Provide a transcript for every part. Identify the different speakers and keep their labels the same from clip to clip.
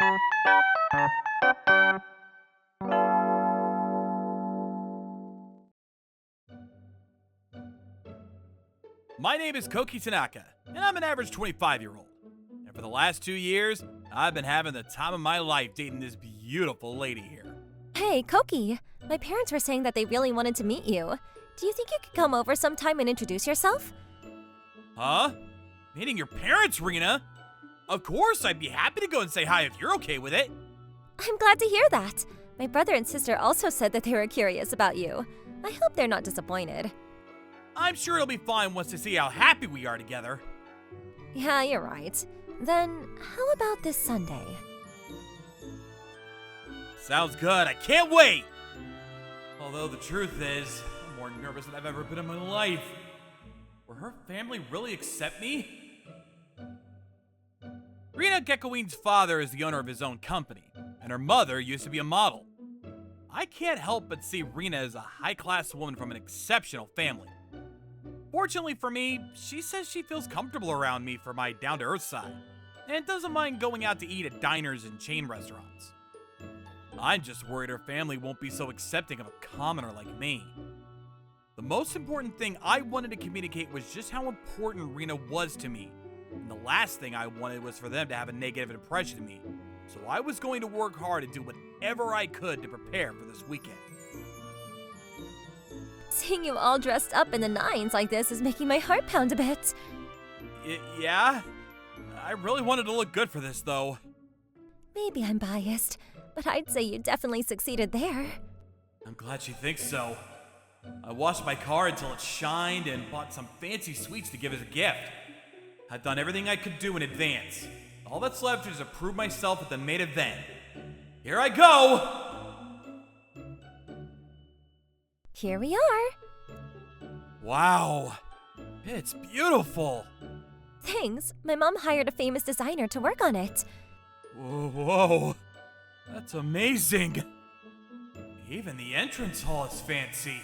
Speaker 1: My name is Koki Tanaka, and I'm an average 25-year-old. And for the last 2 years, I've been having the time of my life dating this beautiful lady here.
Speaker 2: Hey, Koki. My parents were saying that they really wanted to meet you. Do you think you could come over sometime and introduce yourself?
Speaker 1: Huh? Meeting your parents, Rena? Of course, I'd be happy to go and say hi if you're okay with it.
Speaker 2: I'm glad to hear that. My brother and sister also said that they were curious about you. I hope they're not disappointed.
Speaker 1: I'm sure it'll be fun once they see how happy we are together.
Speaker 2: Yeah, you're right. Then, how about this Sunday?
Speaker 1: Sounds good. I can't wait! Although the truth is, I'm more nervous than I've ever been in my life. Will her family really accept me? Rena Gekkoin's father is the owner of his own company, and her mother used to be a model. I can't help but see Rena as a high-class woman from an exceptional family. Fortunately for me, she says she feels comfortable around me for my down-to-earth side, and doesn't mind going out to eat at diners and chain restaurants. I'm just worried her family won't be so accepting of a commoner like me. The most important thing I wanted to communicate was just how important Rena was to me, and the last thing I wanted was for them to have a negative impression of me, so I was going to work hard and do whatever I could to prepare for this weekend.
Speaker 2: Seeing you all dressed up in the nines like this is making my heart pound a bit.
Speaker 1: Yeah? I really wanted to look good for this, though.
Speaker 2: Maybe I'm biased, but I'd say you definitely succeeded there.
Speaker 1: I'm glad she thinks so. I washed my car until it shined and bought some fancy sweets to give as a gift. I've done everything I could do in advance. All that's left is to prove myself at the main event. Here I go!
Speaker 2: Here we are.
Speaker 1: Wow, it's beautiful.
Speaker 2: Thanks. My mom hired a famous designer to work on it.
Speaker 1: Whoa, that's amazing. Even the entrance hall is fancy.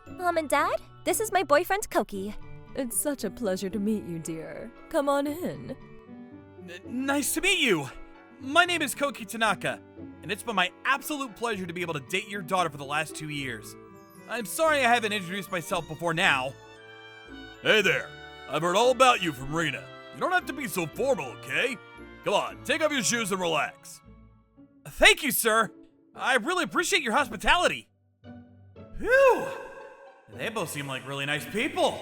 Speaker 2: Mom and Dad, this is my boyfriend Koki.
Speaker 3: It's such a pleasure to meet you, dear. Come on in.
Speaker 1: Nice to meet you. My name is Koki Tanaka, and it's been my absolute pleasure to be able to date your daughter for the last 2 years. I'm sorry I haven't introduced myself before now. Hey there. I've heard all about you from Rena. You don't have to be so formal, okay? Come on, take off your shoes and relax. Thank you, sir. I really appreciate your hospitality. Phew. They both seem like really nice people.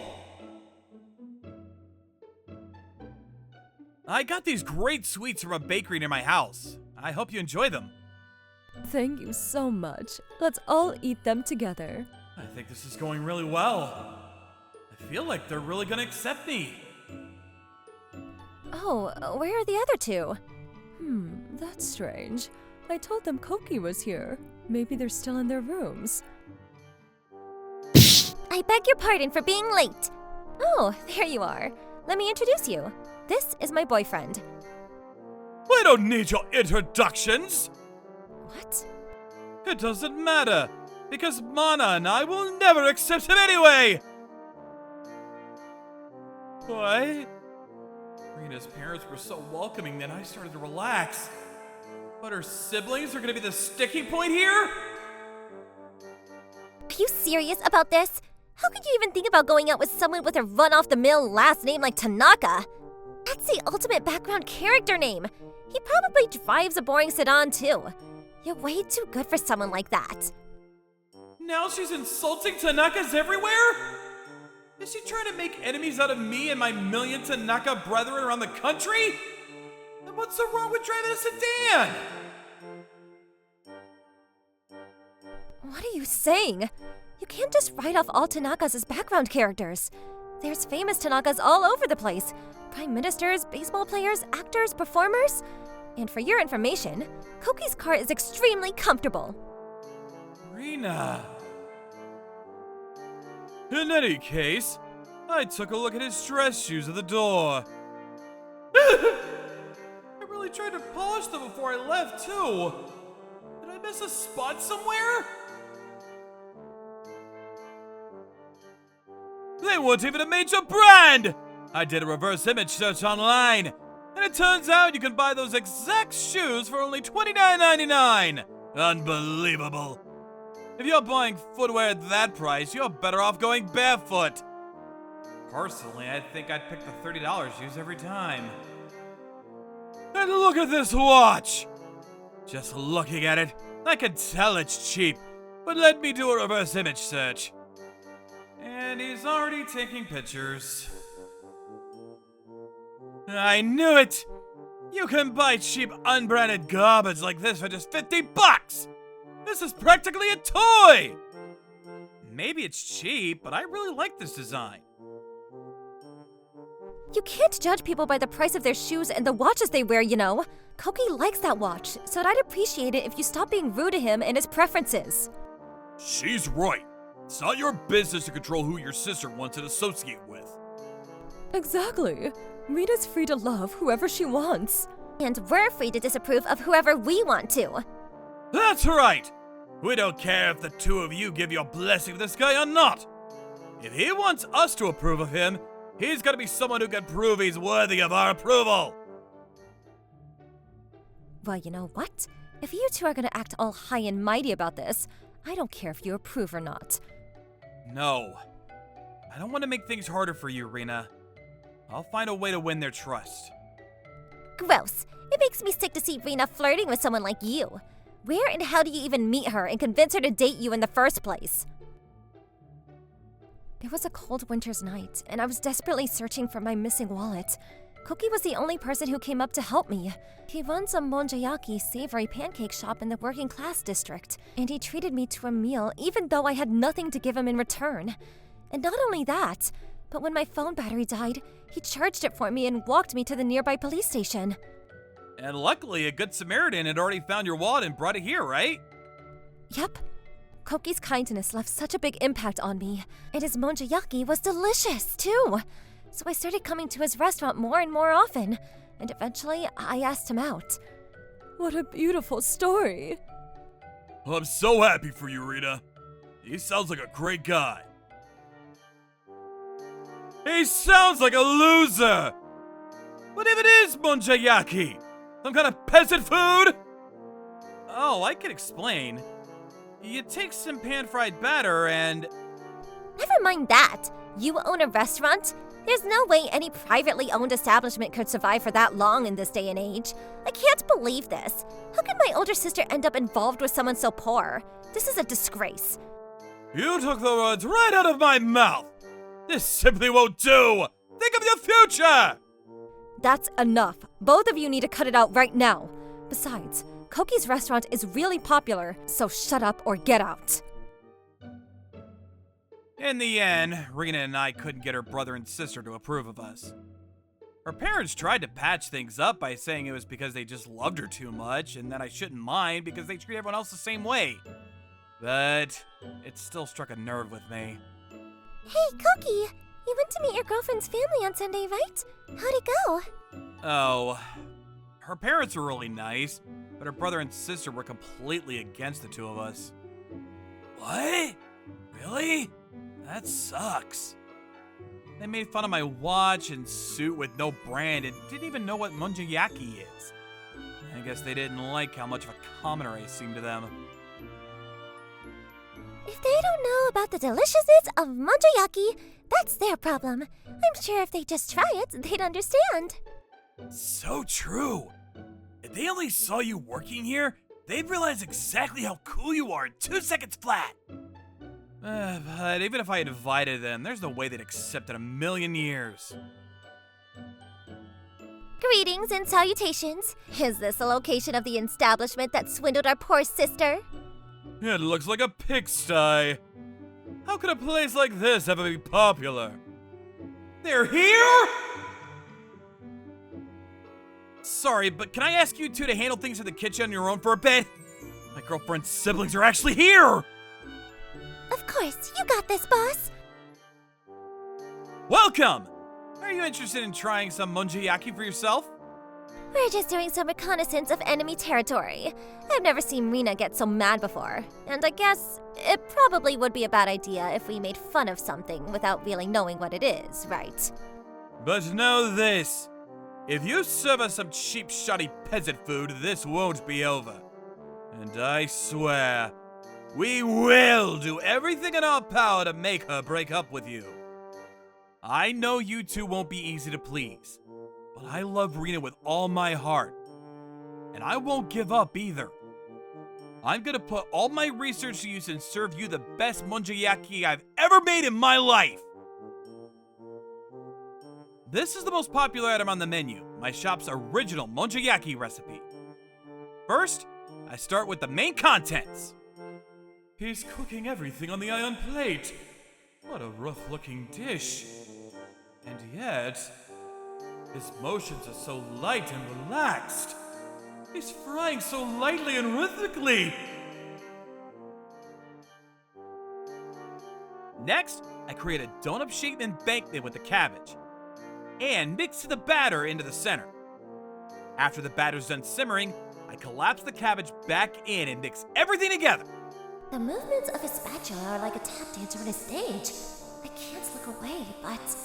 Speaker 1: I got these great sweets from a bakery near my house. I hope you enjoy them.
Speaker 3: Thank you so much. Let's all eat them together.
Speaker 1: I think this is going really well. I feel like they're really gonna accept me.
Speaker 2: Oh, where are the other two?
Speaker 3: That's strange. I told them Koki was here. Maybe they're still in their rooms.
Speaker 2: I beg your pardon for being late. Oh, there you are. Let me introduce you. This is my boyfriend.
Speaker 1: We don't need your introductions.
Speaker 2: What?
Speaker 1: It doesn't matter, because Mana and I will never accept him anyway. What? Rena's parents were so welcoming that I started to relax. But her siblings are gonna be the sticking point here?
Speaker 2: Are you serious about this? How could you even think about going out with someone with a run-off-the-mill last name like Tanaka? That's the ultimate background character name. He probably drives a boring sedan too. You're way too good for someone like that.
Speaker 1: Now she's insulting Tanakas everywhere? Is she trying to make enemies out of me and my million Tanaka brethren around the country? And what's so wrong with driving a sedan?
Speaker 2: What are you saying? You can't just write off all Tanakas as background characters. There's famous Tanakas all over the place. Prime ministers, baseball players, actors, performers. And for your information, Koki's car is extremely comfortable.
Speaker 1: Rena. In any case, I took a look at his dress shoes at the door. I really tried to polish them before I left, too. Did I miss a spot somewhere? They weren't even a major brand! I did a reverse image search online, and And it turns out you can buy those exact shoes for only $29.99. Unbelievable. If you're buying footwear at that price, you're better off going barefoot. Personally, I think I'd pick the $30 shoes every time. And look at this watch! Just looking at it, I can tell it's cheap, but let me do a reverse image search. And he's already taking pictures. I knew it! You can buy cheap unbranded garbage like this for just $50! This is practically a toy! Maybe it's cheap, but I really like this design.
Speaker 2: You can't judge people by the price of their shoes and the watches they wear, you know. Koki likes that watch, so I'd appreciate it if you stopped being rude to him and his preferences.
Speaker 1: She's right. It's not your business to control who your sister wants to associate with.
Speaker 3: Exactly. Rita's free to love whoever she wants.
Speaker 2: And we're free to disapprove of whoever we want to.
Speaker 1: That's right! We don't care if the two of you give your blessing to this guy or not. If he wants us to approve of him, he's gotta be someone who can prove he's worthy of our approval.
Speaker 2: Well, you know what? If you two are gonna act all high and mighty about this, I don't care if you approve or not.
Speaker 1: No. I don't want to make things harder for you, Rena. I'll find a way to win their trust.
Speaker 2: Gross. It makes me sick to see Rena flirting with someone like you. Where and how do you even meet her and convince her to date you in the first place? It was a cold winter's night, and I was desperately searching for my missing wallet. Koki was the only person who came up to help me. He runs a monjayaki savory pancake shop in the working class district, and he treated me to a meal even though I had nothing to give him in return. And not only that, but when my phone battery died, he charged it for me and walked me to the nearby police station.
Speaker 1: And luckily, a good Samaritan had already found your wallet and brought it here, right?
Speaker 2: Yep. Koki's kindness left such a big impact on me, and his monjayaki was delicious, too. So I started coming to his restaurant more and more often, and eventually I asked him out.
Speaker 3: What a beautiful story.
Speaker 1: Well, I'm so happy for you, Rita. He sounds like a great guy. He sounds like a loser! What if it is monjayaki? Some kind of peasant food? Oh, I can explain. You take some pan-fried batter and...
Speaker 2: Never mind that. You own a restaurant? There's no way any privately owned establishment could survive for that long in this day and age. I can't believe this. How could my older sister end up involved with someone so poor? This is a disgrace.
Speaker 1: You took the words right out of my mouth! This simply won't do! Think of your future!
Speaker 2: That's enough. Both of you need to cut it out right now. Besides, Koki's restaurant is really popular, so shut up or get out.
Speaker 1: In the end, Rena and I couldn't get her brother and sister to approve of us. Her parents tried to patch things up by saying it was because they just loved her too much and that I shouldn't mind because they treat everyone else the same way. But it still struck a nerve with me.
Speaker 2: Hey, Koki! You went to meet your girlfriend's family on Sunday, right? How'd it go?
Speaker 1: Oh, her parents were really nice, but her brother and sister were completely against the two of us. What? Really? That sucks. They made fun of my watch and suit with no brand and didn't even know what monjayaki is. I guess they didn't like how much of a commoner I seemed to them.
Speaker 2: If they don't know about the deliciousness of monjayaki, that's their problem. I'm sure if they just try it, they'd understand.
Speaker 1: So true. If they only saw you working here, they'd realize exactly how cool you are in 2 seconds flat. But even if I invited them, there's no way they'd accept in a million years.
Speaker 2: Greetings and salutations. Is this the location of the establishment that swindled our poor sister?
Speaker 1: It looks like a pigsty. How could a place like this ever be popular? They're here? Sorry, but can I ask you two to handle things in the kitchen on your own for a bit? My girlfriend's siblings are actually here!
Speaker 2: Of course, you got this, boss.
Speaker 1: Welcome! Are you interested in trying some monjayaki for yourself?
Speaker 2: We're just doing some reconnaissance of enemy territory. I've never seen Rena get so mad before, and I guess it probably would be a bad idea if we made fun of something without really knowing what it is, right?
Speaker 1: But know this. If you serve us some cheap, shoddy peasant food, this won't be over. And I swear, we will do everything in our power to make her break up with you. I know you two won't be easy to please, but I love Rena with all my heart. And I won't give up either. I'm gonna put all my research to use and serve you the best monjayaki I've ever made in my life. This is the most popular item on the menu, my shop's original monjayaki recipe. First, I start with the main contents. He's cooking everything on the iron plate. What a rough-looking dish. And yet, his motions are so light and relaxed. He's frying so lightly and rhythmically. Next, I create a donut-shaped embankment with the cabbage and mix the batter into the center. After the batter's done simmering, I collapse the cabbage back in and mix everything together.
Speaker 2: The movements of his spatula are like a tap dancer on a stage. I can't look away, but...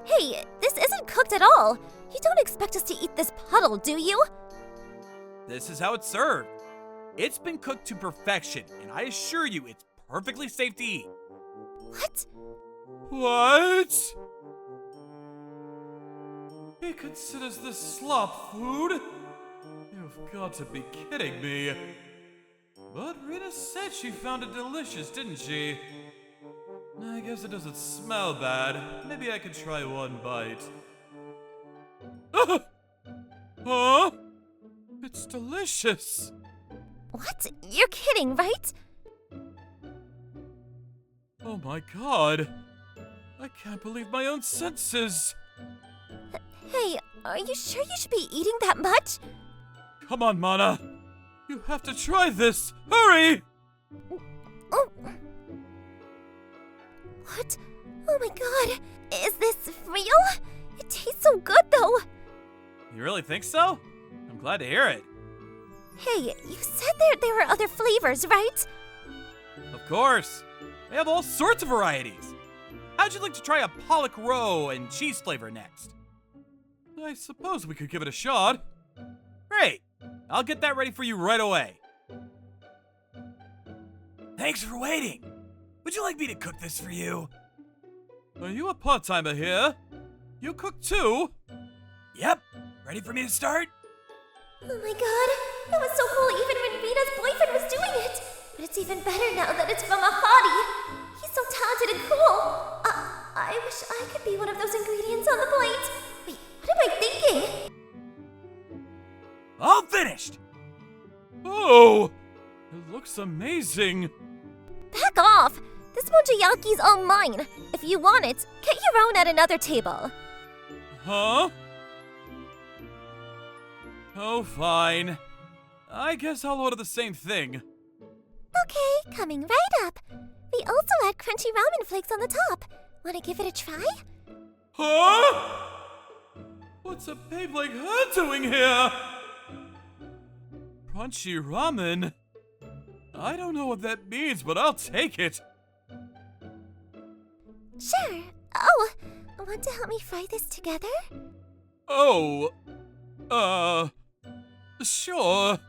Speaker 2: Hey, this isn't cooked at all. You don't expect us to eat this puddle, do you?
Speaker 1: This is how it's served. It's been cooked to perfection, and I assure you it's perfectly safe to eat.
Speaker 2: What?
Speaker 1: What? He considers this slop food? You've got to be kidding me. But Rita said she found it delicious, didn't she? I guess it doesn't smell bad. Maybe I could try one bite. Huh? It's delicious.
Speaker 2: What? You're kidding, right?
Speaker 1: Oh my god. I can't believe my own senses.
Speaker 2: Hey, are you sure you should be eating that much?
Speaker 1: Come on, Mana. You have to try this. Hurry!
Speaker 2: Oh. What? Oh my god. Is this real? It tastes so good, though.
Speaker 1: You really think so? I'm glad to hear it.
Speaker 2: Hey, you said there were other flavors, right?
Speaker 1: Of course. We have all sorts of varieties. How'd you like to try a Pollock roe and cheese flavor next? I suppose we could give it a shot. Great. I'll get that ready for you right away. Thanks for waiting. Would you like me to cook this for you? Are you a part-timer here? You cook too? Yep. Ready for me to start?
Speaker 2: Oh my god, that was so cool even when Rita's boyfriend was doing it. But it's even better now that it's from a hottie. He's so talented and cool. I wish I could be one of those ingredients on the plate. Wait, what am I thinking?
Speaker 1: All finished! Oh! It looks amazing!
Speaker 2: Back off! This monjayaki's all mine. If you want it, get your own at another table.
Speaker 1: Huh? Oh, fine. I guess I'll order the same thing.
Speaker 2: Okay, coming right up. We also add crunchy ramen flakes on the top. Wanna give it a try?
Speaker 1: Huh? What's a babe like her doing here? Crunchy ramen? I don't know what that means, but I'll take it.
Speaker 2: Sure. Oh, want to help me fry this together?
Speaker 1: Oh, sure.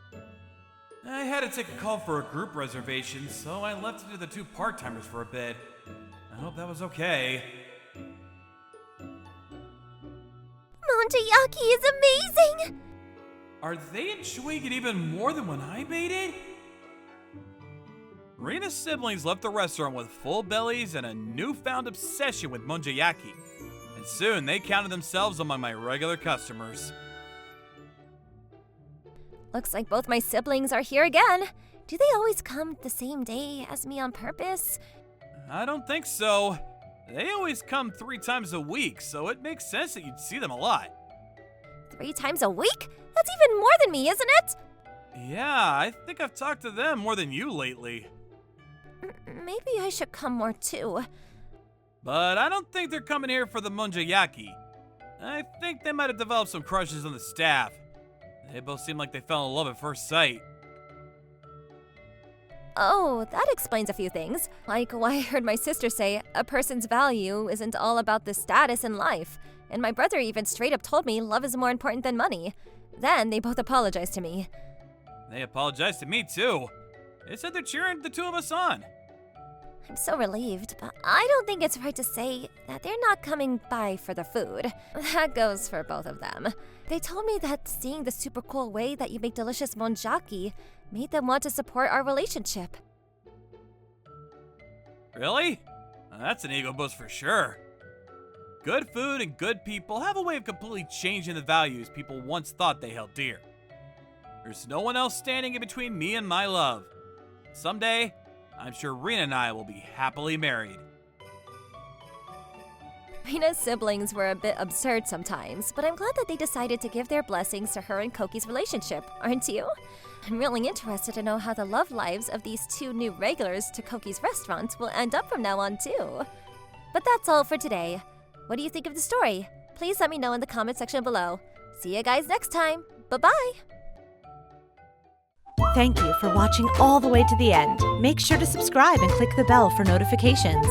Speaker 1: I had to take a call for a group reservation, so I left it to the two part-timers for a bit. I hope that was okay.
Speaker 2: Monjayaki is amazing!
Speaker 1: Are they enjoying it even more than when I made it? Rena's siblings left the restaurant with full bellies and a newfound obsession with monjayaki, and soon they counted themselves among my regular customers.
Speaker 2: Looks like both my siblings are here again. Do they always come the same day as me on purpose?
Speaker 1: I don't think so. They always come 3 times a week, so it makes sense that you'd see them a lot.
Speaker 2: 3 times a week? That's even more than me, isn't it?
Speaker 1: Yeah, I think I've talked to them more than you lately.
Speaker 2: Maybe I should come more too.
Speaker 1: But I don't think they're coming here for the monjayaki. I think they might have developed some crushes on the staff. They both seem like they fell in love at first sight.
Speaker 2: Oh, that explains a few things. Like why I heard my sister say a person's value isn't all about the status in life. and my brother even straight up told me love is more important than money. Then they both apologized to me.
Speaker 1: They apologized to me too. They said they're cheering the two of us on.
Speaker 2: I'm so relieved, but I don't think it's right to say that they're not coming by for the food. That goes for both of them. They told me that seeing the super cool way that you make delicious monjaki made them want to support our relationship.
Speaker 1: Really? That's an ego boost for sure. Good food and good people have a way of completely changing the values people once thought they held dear. There's no one else standing in between me and my love. Someday, I'm sure Rena and I will be happily married.
Speaker 2: Rena's siblings were a bit absurd sometimes, but I'm glad that they decided to give their blessings to her and Koki's relationship, aren't you? I'm really interested to know how the love lives of these two new regulars to Koki's restaurant will end up from now on too. But that's all for today. What do you think of the story? Please let me know in the comment section below. See you guys next time. Bye-bye!
Speaker 4: Thank you for watching all the way to the end. Make sure to subscribe and click the bell for notifications.